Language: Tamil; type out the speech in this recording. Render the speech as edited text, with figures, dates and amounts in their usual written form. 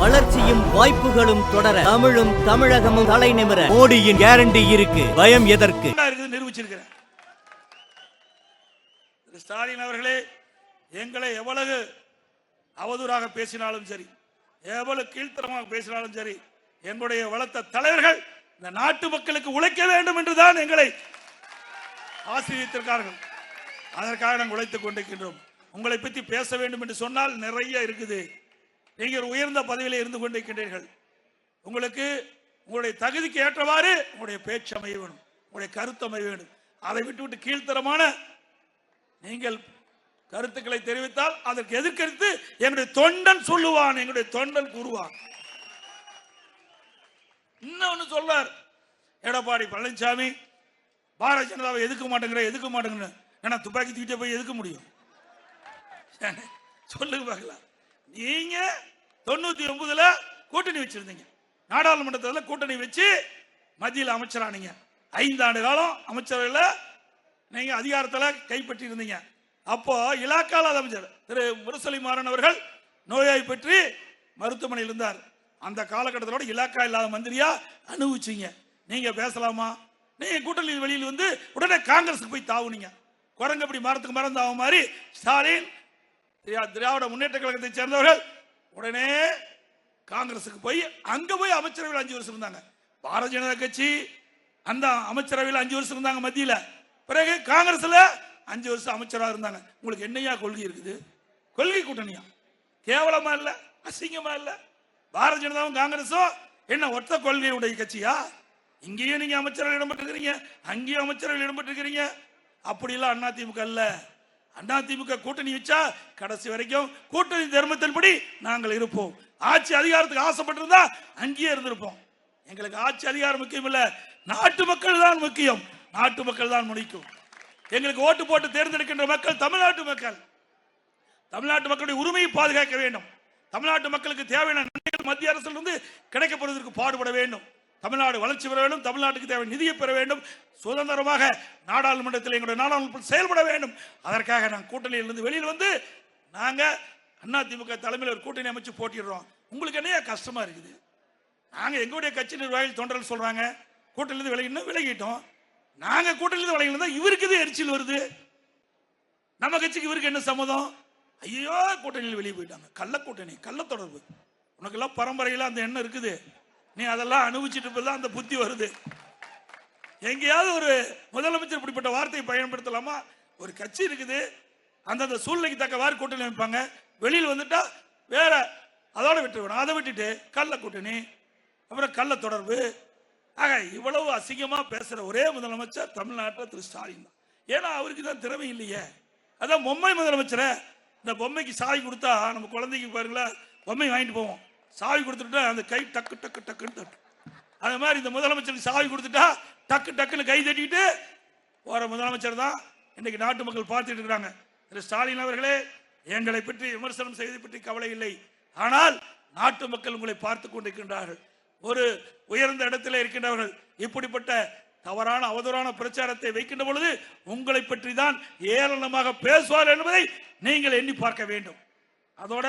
வளர்ச்சியும் வாய்ப்புகளும் தொடர தமிழும் தமிழகமும் தலை நிமிர மோடியின் கேரண்டி இருக்கு. பயம் எதற்கு? நிரூபிச்சிருக்கிறேன். ஸ்டாலின் அவர்களே, எங்களை எவ்வளவு அவதூறாக பேசினாலும் சரி, எவ்வளவு கீழ்த்தரமாக பேசினாலும் சரி, எங்களுடைய வளர்த்த தலைவர்கள் இந்த நாட்டு மக்களுக்கு உழைக்க வேண்டும் என்றுதான் எங்களை ஆசீர்வதித்திருக்கிறார்கள். அதற்காக நாங்கள் உழைத்துக் கொண்டிருக்கின்றோம். உங்களை பற்றி பேச வேண்டும் என்று சொன்னால் நிறைய இருக்குது. நீங்கள் உயர்ந்த பதவியில் இருந்து கொண்டிருக்கின்றீர்கள். உங்களுக்கு உங்களுடைய தகுதிக்கு ஏற்றவாறு உங்களுடைய பேச்சு அமைய வேண்டும், உங்களுடைய கருத்து அமைய வேண்டும். அதை விட்டு கீழ்த்தரமான நீங்கள் கருத்துக்களை தெரிவித்தால் அதற்கு எதிர்கருத்து எங்களுடைய தொண்டன் சொல்லுவான், எங்களுடைய தொண்டன் கூறுவான். இன்னொன்னு சொல்றார் எடப்பாடி பழனிசாமி, பாரதிய ஜனதாவை எதுக்க மாட்டேங்கிற ஏன்னா துப்பாக்கி தூக்கிட்டே போய் எதுக்க முடியும்? சொல்லுங்க பார்க்கலாம். நீங்க 99ல கூட்டணி வச்சிருந்தீங்க, நாடாளுமன்றத்தில் கூட்டணி வச்சு மத்தியில் அமைச்சரானீங்க. 5 ஆண்டு காலம் அமைச்சரவையில் நீங்க அதிகாரத்தில் கைப்பற்றி இருந்தீங்க. அப்போ இலாக்கால அமைச்சர் திரு முரசொலி மாறன் அவர்கள் நோயாய் பெற்று மருத்துவமனையில் இருந்தார். அந்த காலகட்டத்தோட இலாக்கா இல்லாத மந்திரியா அனுபவிச்சீங்க. நீங்க பேசலாமா? நீங்க கூட்டணி வெளியில் வந்து உடனே காங்கிரஸுக்கு போய் தாவுனீங்க. குரங்கப்படி மரத்துக்கு மரம் தாவும் மாதிரி ஸ்டாலின் திராவிட முன்னேற்ற கழகத்தை சேர்ந்தவர்கள் உடனே காங்கிரஸுக்கு போய் அங்க போய் அமைச்சரவையில் 5 வருஷம் இருந்தாங்க. பாரதிய ஜனதா கட்சி அந்த அமைச்சரவையில் 5 வருஷம் இருந்தாங்க மத்தியில. பிறகு காங்கிரஸ்ல 5 வருஷம் அமைச்சராக இருந்தாங்க. உங்களுக்கு என்னையா கொள்கை இருக்குது? கொள்கை கூட்டணியா? கேவலமா இல்ல, அசிங்கமா இல்ல? பாரதிய ஜனதாவும் காங்கிரஸும் என்ன ஒத்த கொள்கையுடைய கட்சியா? இங்கேயும் நீங்க அமைச்சரவையில் இடம்பெற்றிருக்கிறீங்க, அங்கேயும் அமைச்சரவையில் இடம்பெற்றிருக்கிறீங்க. அப்படி இல்ல அதிமுக இல்ல. அதிமுக கூட்டணி வச்சா கடைசி வரைக்கும் கூட்டணி தர்மத்தின்படி நாங்கள் இருப்போம். ஆட்சி அதிகாரத்துக்கு ஆசைப்பட்டிருந்தா அங்கேயே இருந்திருப்போம். எங்களுக்கு ஆட்சி அதிகாரம் முக்கியம் இல்ல, நாட்டு மக்கள் தான் முக்கியம். நாட்டு மக்கள் தான் முடிக்கும். எங்களுக்கு ஓட்டு போட்டு தேர்ந்தெடுக்கின்ற மக்கள் தமிழ்நாட்டு மக்கள். தமிழ்நாட்டு மக்களுடைய உரிமையை பாதுகாக்க வேண்டும். தமிழ்நாட்டு மக்களுக்கு தேவையான நன்மைகள் மத்திய அரசிலிருந்து கிடைக்கப்படுவதற்கு பாடுபட வேண்டும். தமிழ்நாடு வளர்ச்சி பெற வேண்டும். தமிழ்நாட்டுக்கு தேவை நிதியை பெற வேண்டும். சுதந்திரமாக நாடாளுமன்றத்தில் எங்களுடைய நாடாளுமன்றம் செயல்பட வேண்டும். அதற்காக நாங்கள் கூட்டணியிலிருந்து வெளியில் வந்து நாங்கள் அதிமுக தலைமையில் ஒரு கூட்டணி அமைச்சு போட்டிடுறோம். உங்களுக்கு என்ன கஷ்டமா இருக்குது? நாங்கள் எங்களுடைய கட்சி நிர்வாகிகள் தொண்டர்கள் சொல்றாங்க கூட்டணியிலிருந்து விலகிட்டோம். நாங்க கூட்டணியிலிருந்து விலகினா இவருக்கு எரிச்சல் வருது. நம்ம கட்சிக்கு இவருக்கு என்ன சம்மதம்? ஐயோ கூட்டணியில் வெளியே போயிட்டாங்க. கள்ள கூட்டணி, கள்ள தொடர்பு. உனக்கெல்லாம் பரம்பரையில் அந்த எண்ணம் இருக்குது. நீ அதெல்லாம் அனுபவிச்சுட்டு அந்த புத்தி வருது. எங்கேயாவது ஒரு முதலமைச்சர் இப்படிப்பட்ட வார்த்தையை பயன்படுத்தலாமா? ஒரு கட்சி இருக்குது, அந்தந்த சூழ்நிலைக்கு தக்கவாறு கூட்டணி அமைப்பாங்க. வெளியில் வந்துட்டா வேற அதோட விட்டுருவேன். அதை விட்டுட்டு கள்ள கூட்டணி, அப்புறம் கள்ள தொடர்பு. ஆக இவ்வளவு அசிங்கமா பேசுற ஒரே முதலமைச்சர் தமிழ்நாட்டில் திரு ஸ்டாலின் தான். ஏன்னா அவருக்கு தான் திறமை இல்லையே. அதான் பொம்மை முதலமைச்சரை. இந்த பொம்மைக்கு சாவி கொடுத்தா நம்ம குழந்தைக்கு பாருங்களா, பொம்மை வாங்கிட்டு போவோம், சாவி கொடுத்துட்டா அந்த கை டக்கு டக்கு டக்குன்னு தட்டு. அது மாதிரி இந்த முதலமைச்சருக்கு சாவி கொடுத்துட்டா டக்கு டக்குன்னு கை தட்டிட்டு போற முதலமைச்சர் தான் இன்னைக்கு நாட்டு மக்கள் பார்த்துட்டு இருக்கிறாங்க. திரு ஸ்டாலின் அவர்களே, எங்களை பற்றி விமர்சனம் செய்வதை பற்றி கவலை இல்லை. ஆனால் நாட்டு மக்கள் உங்களை பார்த்து கொண்டிருக்கின்றார்கள். ஒரு உயர்ந்த இடத்தில் இருக்கின்றவர்கள் இப்படிப்பட்ட தவறான அவதூறான பிரச்சாரத்தை வைக்கின்ற பொழுது உங்களை பற்றி தான் ஏளனமாக பேசுவார் என்பதை நீங்கள் எண்ணி பார்க்க வேண்டும். அதோட